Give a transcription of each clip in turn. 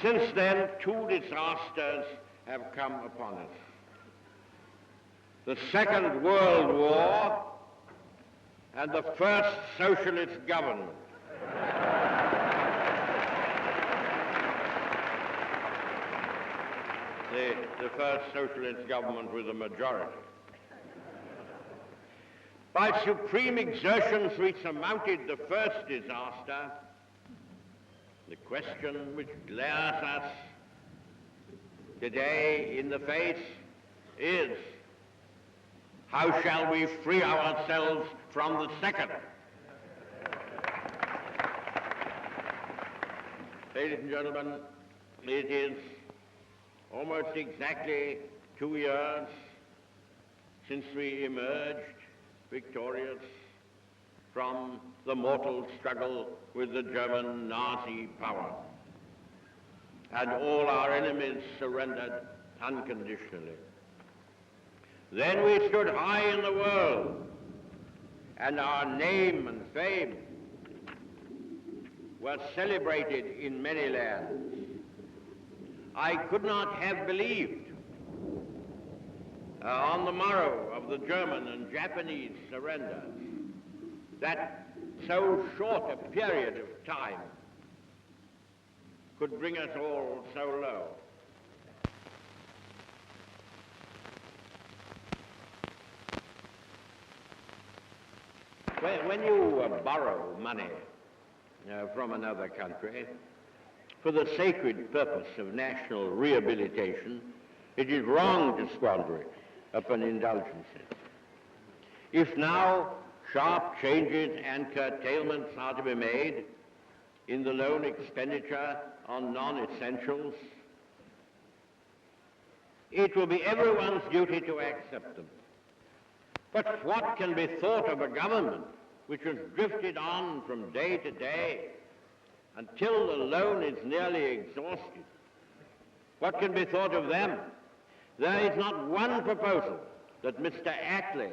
Since then, two disasters have come upon us. The Second World War and the first socialist government. The first socialist government with a majority. By supreme exertions we surmounted the first disaster. The question which glares us today in the face is, how shall we free ourselves from the second? Ladies and gentlemen, it is almost exactly 2 years since we emerged victorious from the mortal struggle with the German Nazi power, and all our enemies surrendered unconditionally. Then we stood high in the world, and our name and fame were celebrated in many lands. I could not have believed on the morrow of the German and Japanese surrenders that so short a period of time could bring us all so low. When you borrow money from another country for the sacred purpose of national rehabilitation, it is wrong to squander it upon indulgences. If now sharp changes and curtailments are to be made in the loan expenditure on non-essentials, it will be everyone's duty to accept them. But what can be thought of a government which has drifted on from day to day until the loan is nearly exhausted? What can be thought of them? There is not one proposal that Mr. Attlee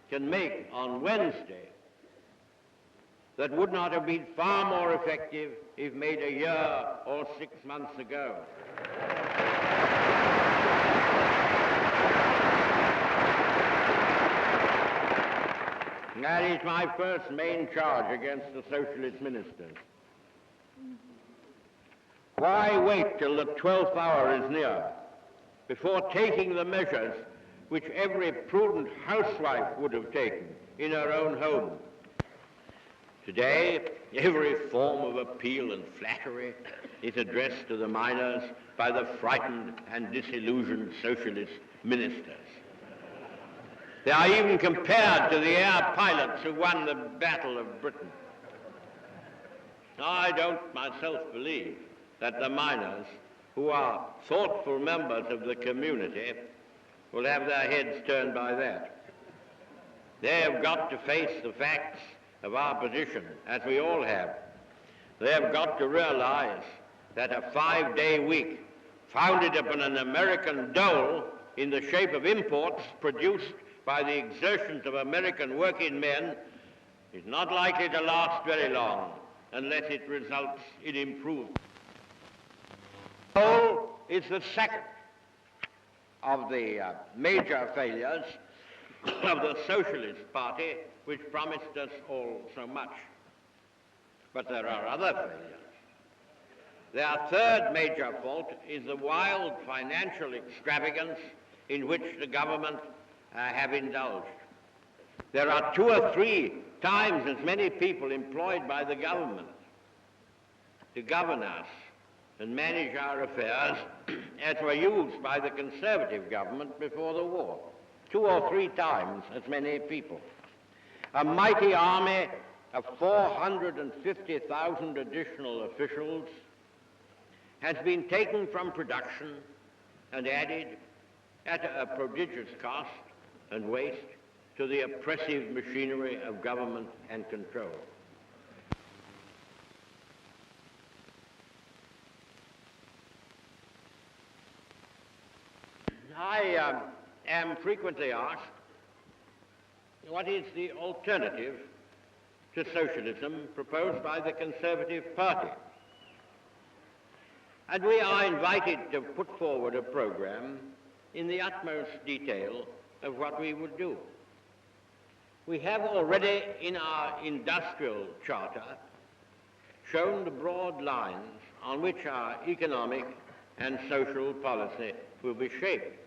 can make on Wednesday that would not have been far more effective if made a year or 6 months ago. That is my first main charge against the socialist ministers. Why wait till the 12th hour is near before taking the measures which every prudent housewife would have taken in her own home? Today, every form of appeal and flattery is addressed to the miners by the frightened and disillusioned socialist ministers. They are even compared to the air pilots who won the Battle of Britain. I don't myself believe that the miners, who are thoughtful members of the community, will have their heads turned by that. They have got to face the facts of our position, as we all have. They have got to realize that a 5-day week founded upon an American dole in the shape of imports produced by the exertions of American working men is not likely to last very long unless it results in improvement. Dole is the second of the major failures of the Socialist Party, which promised us all so much. But there are other failures. Their third major fault is the wild financial extravagance in which the government have indulged. There are 2 or 3 times as many people employed by the government to govern us and manage our affairs as were used by the Conservative government before the war. 2 or 3 times as many people. A mighty army of 450,000 additional officials has been taken from production and added at a prodigious cost and waste to the oppressive machinery of government and control. I am frequently asked, what is the alternative to socialism proposed by the Conservative Party? And we are invited to put forward a program in the utmost detail of what we would do. We have already in our industrial charter shown the broad lines on which our economic and social policy will be shaped.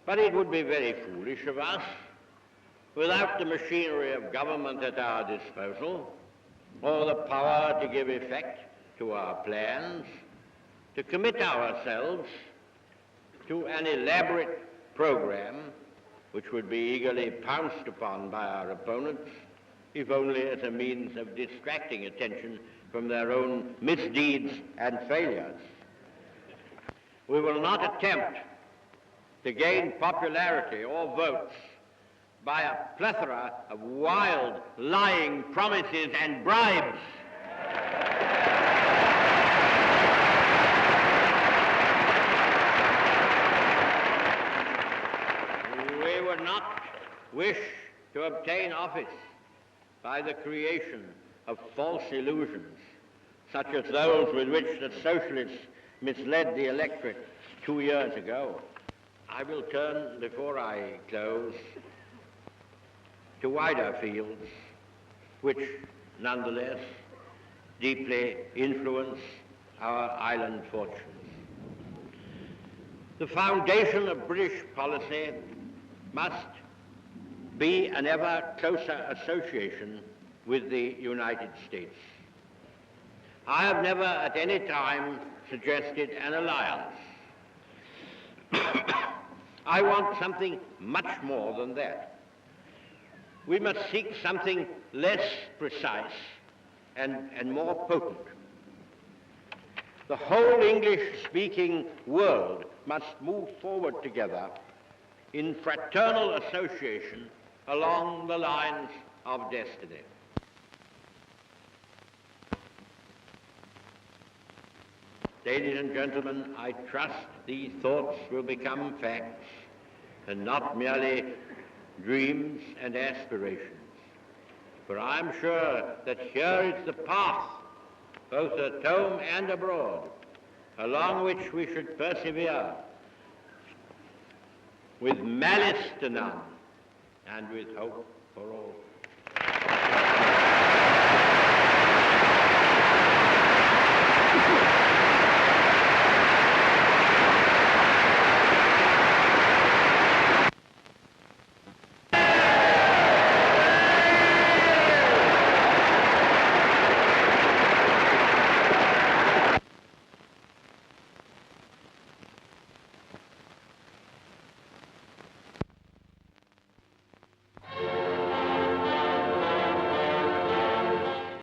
But it would be very foolish of us, without the machinery of government at our disposal, or the power to give effect to our plans, to commit ourselves to an elaborate program which would be eagerly pounced upon by our opponents, if only as a means of distracting attention from their own misdeeds and failures. We will not attempt to gain popularity or votes by a plethora of wild, lying promises and bribes. We would not wish to obtain office by the creation of false illusions, such as those with which the socialists misled the electorate 2 years ago. I will turn, before I close, to wider fields which, nonetheless, deeply influence our island fortunes. The foundation of British policy must be an ever closer association with the United States. I have never at any time suggested an alliance. I want something much more than that. We must seek something less precise and more potent. The whole English-speaking world must move forward together in fraternal association along the lines of destiny. Ladies and gentlemen, I trust these thoughts will become facts and not merely dreams and aspirations. For I am sure that here is the path, both at home and abroad, along which we should persevere, with malice to none and with hope for all.